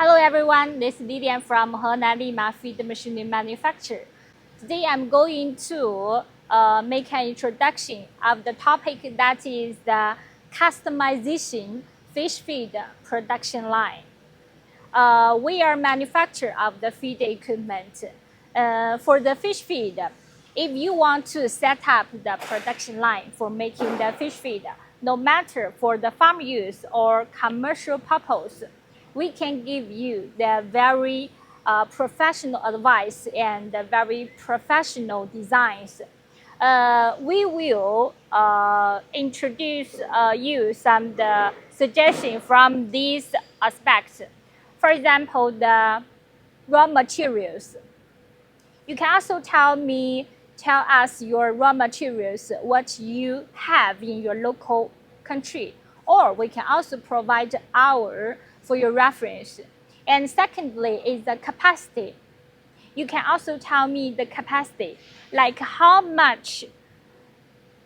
Hello everyone, this is Lilian from Henan LIMA Feed Machinery Manufacturer. Today I'm going to make an introduction of the topic that is the customization fish feed production line. We are manufacturer of the feed equipment. For the fish feed, if you want to set up the production line for making the fish feed, no matter for the farm use or commercial purpose, we can give you the very professional advice and the very professional designs. We will introduce you some the suggestions from these aspects. For example, the raw materials. You can also tell us your raw materials, what you have in your local country, or we can also provide our for your reference. And secondly is the capacity. You can also tell me the capacity, like how much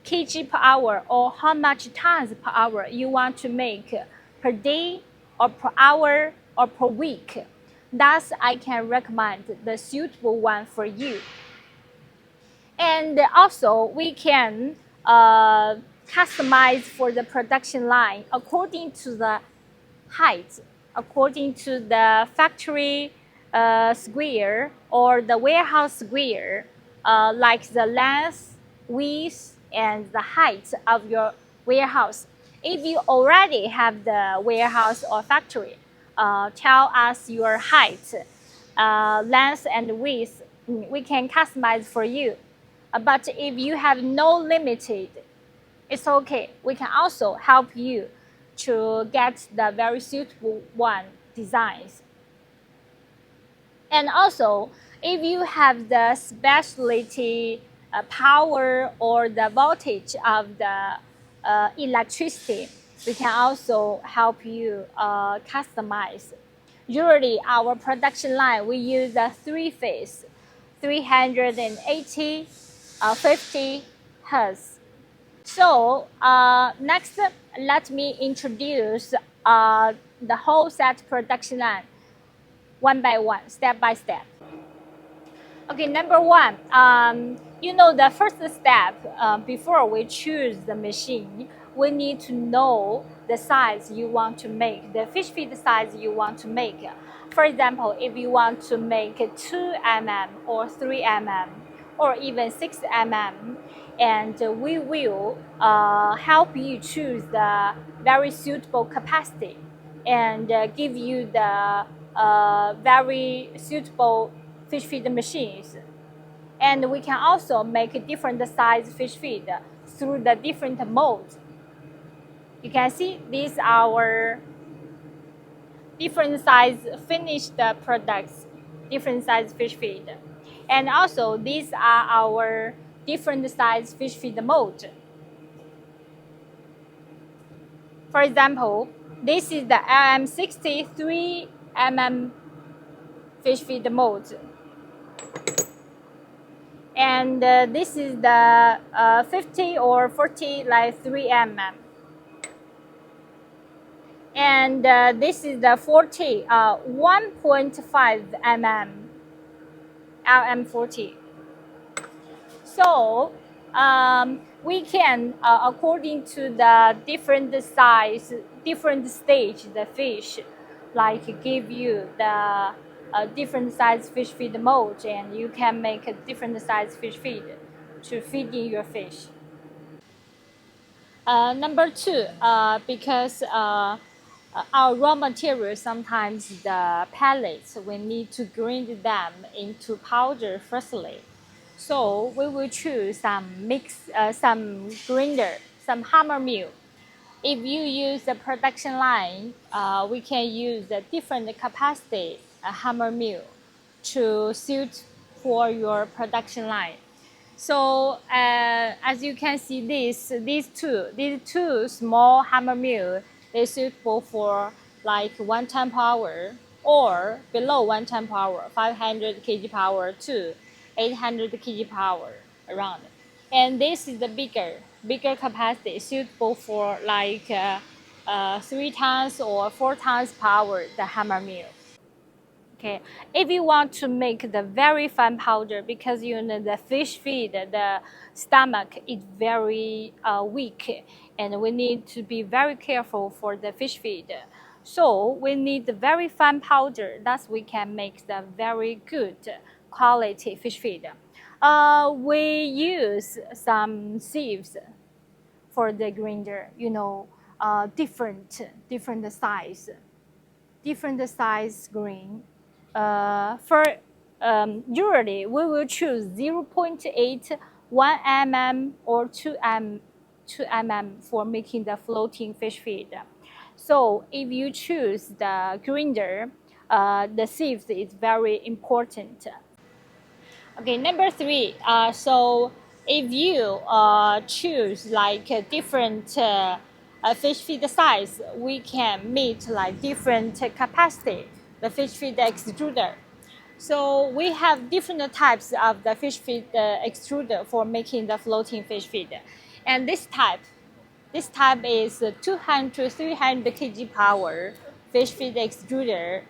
kg per hour or how much tons per hour you want to make per day or per hour or per week. Thus, I can recommend the suitable one for you. And also, we can customize for the production line according to the height, according to the factory square or the warehouse square, like the length, width, and the height of your warehouse. If you already have the warehouse or factory, tell us your height, length, and width. We can customize for you. But if you have no limited, it's okay. We can also help you to get the very suitable one designs. And also, if you have the specialty power or the voltage of the electricity, we can also help you customize. Usually, our production line, we use a three-phase, 380, 50 Hertz. So next, let me introduce the whole set production line one by one, step by step. Okay, number one, the first step before we choose the machine, we need to know the size you want to make, the fish feed size you want to make. For example, if you want to make 2 mm or 3 mm or even 6 mm, and we will help you choose the very suitable capacity and give you the very suitable fish feed machines. And we can also make different size fish feed through the different modes. You can see these are our different size finished products, different size fish feed. And also these are our different size fish feed mode. For example, this is the LM63 mm fish feed mode. And this is the 50 or 40 like 3 mm. And this is the 40, 1.5 mm LM40. So we can, according to the different size, different stage, the fish, like give you the different size fish feed mode, and you can make a different size fish feed to feed in your fish. Number two, because our raw materials, sometimes the pellets, we need to grind them into powder firstly. So we will choose some grinder, some hammer mill. If you use the production line, we can use a different capacity hammer mill to suit for your production line. So as you can see, these two small hammer mill, they're suitable for like 1 ton per hour or below 1 ton per hour, 500 kg per hour to 800 kg per hour around. And this is the bigger capacity, suitable for like 3 tons or 4 tons per hour, the hammer mill. Okay, if you want to make the very fine powder, because you know the fish feed, the stomach is very weak, and we need to be very careful for the fish feed. So we need the very fine powder. Thus, we can make the very good quality fish feed. We use some sieves for the grinder. You know, different size grain. Usually we will choose 0.8, 1 mm or 2 mm for making the floating fish feed. So if you choose the grinder, the sieves is very important. Okay, number three. So if you choose like a different fish feed size, we can meet like different capacity, the fish feed extruder. So we have different types of the fish feed extruder for making the floating fish feed. And this type is 200 to 300 kg power fish feed extruder.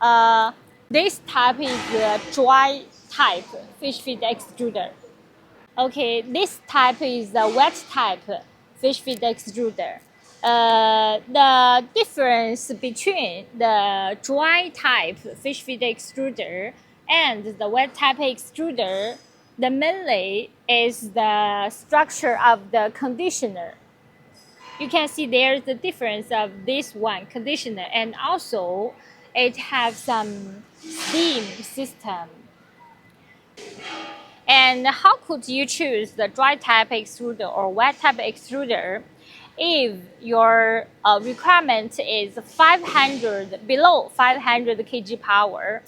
Uh, this type is the dry type fish feed extruder. Okay, this type is the wet type fish feed extruder. The difference between the dry type fish feed extruder and the wet type extruder, the mainly is the structure of the conditioner. You can see there's the difference of this one conditioner, and also it has some steam system. And how could you choose the dry type extruder or wet type extruder if your requirement is 500 below 500 kg power?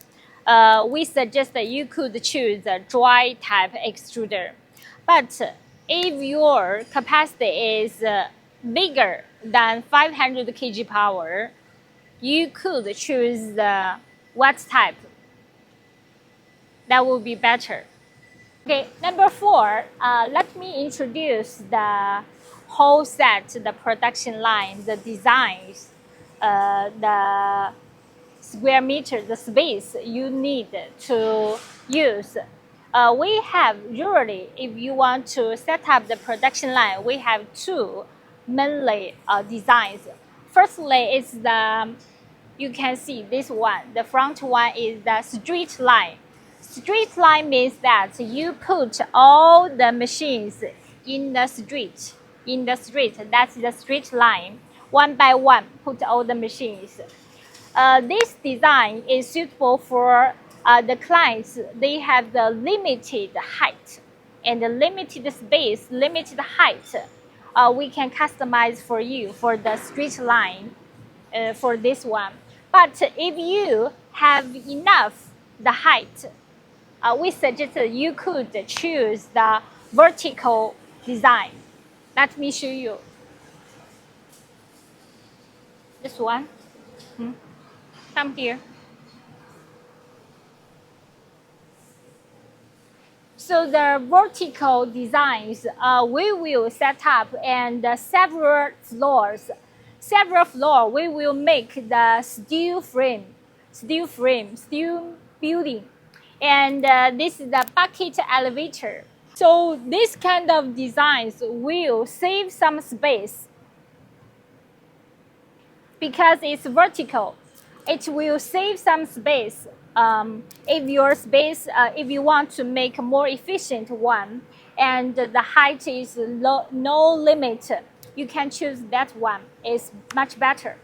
We suggest that you could choose a dry type extruder. But if your capacity is bigger than 500 kg power, you could choose the wet type. That would be better. Okay, number four, let me introduce the whole set, the production line, the designs, the square meter, the space you need to use. We have usually, if you want to set up the production line, we have two mainly designs. Firstly, is the, you can see this one, the front one is the straight line. Straight line means that you put all the machines in the street. That's the straight line. One by one, put all the machines. This design is suitable for the clients. They have the limited height and the limited space, limited height. We can customize for you for the straight line for this one. But if you have enough the height, we suggest you could choose the vertical design. Let me show you. This one. Come here. So the vertical designs, we will set up and several floors. We will make the steel building. And this is the bucket elevator. So this kind of designs will save some space because it's vertical. It will save some space. If you want to make a more efficient one, and the height is no limit, you can choose that one. It's much better.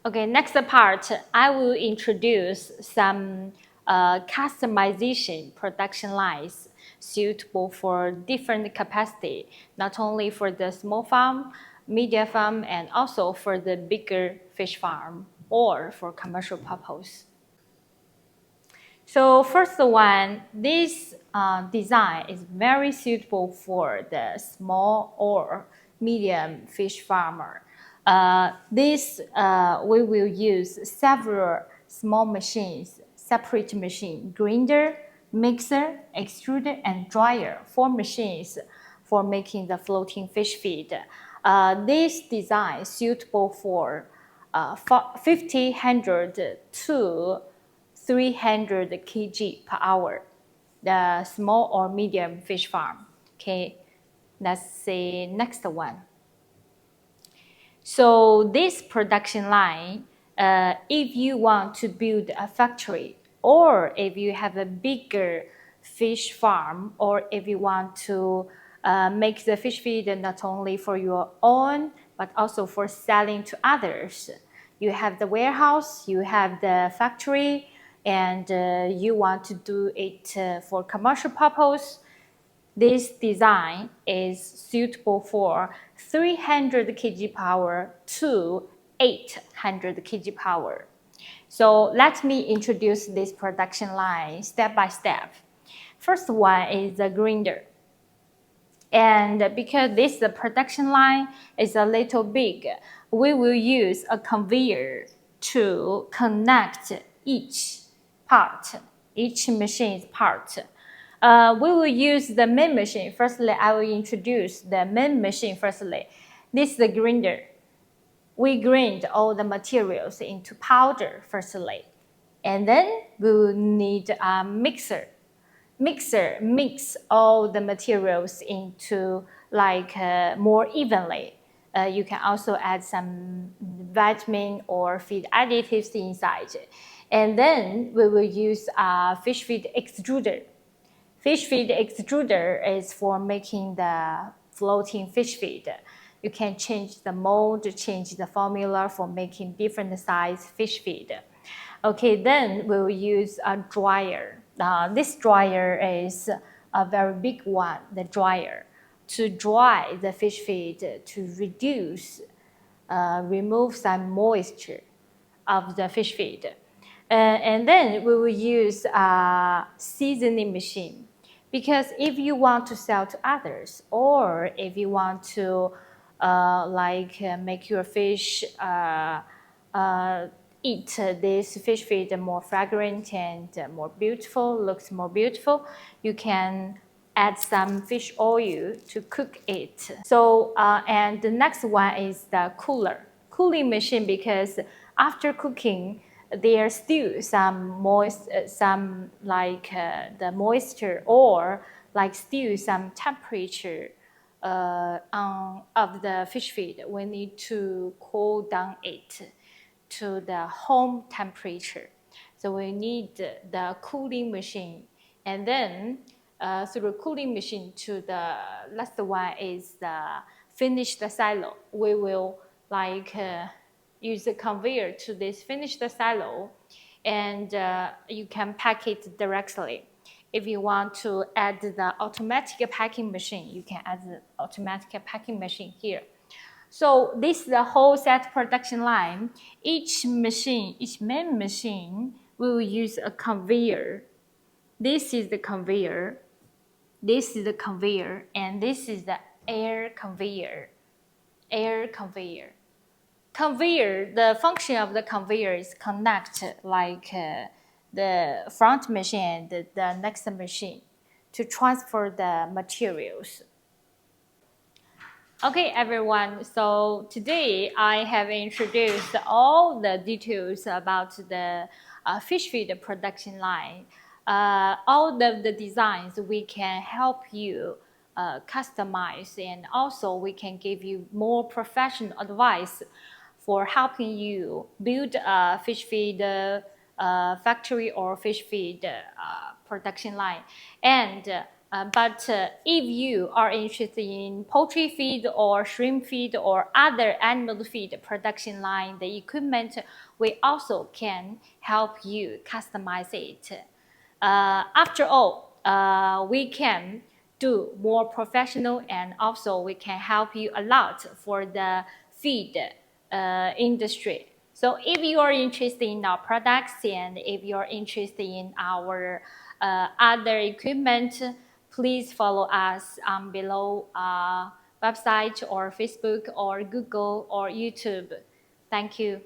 Okay, next part, I will introduce some customization production lines suitable for different capacity, not only for the small farm, medium farm, and also for the bigger fish farm or for commercial purpose. So first one, this design is very suitable for the small or medium fish farmer. We will use several small machines, separate machine, grinder, mixer, extruder, and dryer, 4 machines for making the floating fish feed. This design is suitable for 100 to 300 kg per hour, the small or medium fish farm. Okay, that's the next one. So this production line, if you want to build a factory, or if you have a bigger fish farm, or if you want to make the fish feed not only for your own, but also for selling to others. You have the warehouse, you have the factory, and you want to do it for commercial purpose. This design is suitable for 300 kg power to 800 kg power. So let me introduce this production line step by step. First one is the grinder. And because this production line is a little big, we will use a conveyor to connect each part, each machine's part. We will use the main machine. Firstly, I will introduce the main machine firstly. This is the grinder. We grind all the materials into powder firstly. And then we will need a mixer. Mixer mix all the materials into more evenly. You can also add some vitamin or feed additives inside. And then we will use a fish feed extruder. Fish feed extruder is for making the floating fish feed. You can change the mold, change the formula for making different size fish feed. Okay, then we will use a dryer. This dryer is a very big one, the dryer, to dry the fish feed to reduce, remove some moisture of the fish feed. And then we will use a seasoning machine. Because if you want to sell to others, or if you want to make your fish eat this fish feed more fragrant and more beautiful, looks more beautiful, you can add some fish oil to cook it. So, and the next one is the cooling machine, because after cooking, there's still some the moisture, or still some temperature of the fish feed. We need to cool down it to the home temperature. So we need the cooling machine. And then through cooling machine to the last one is the finished silo. We will use a conveyor to this finished silo, and you can pack it directly. If you want to add the automatic packing machine, you can add the automatic packing machine here. So this is the whole set production line. Each main machine will use a conveyor. This is the conveyor. This is the conveyor, and this is the air conveyor. Air conveyor. Conveyor, the function of the conveyor is connect the front machine and the next machine to transfer the materials. Okay, everyone, so today I have introduced all the details about the fish feed production line. All the designs we can help you customize, and also we can give you more professional advice for helping you build a fish feed factory or fish feed production line. And but if you are interested in poultry feed or shrimp feed or other animal feed production line, the equipment, we also can help you customize it. After all, we can do more professional, and also we can help you a lot for the feed industry. So if you are interested in our products, and if you are interested in our other equipment, please follow us on below website or Facebook or Google or YouTube. Thank you.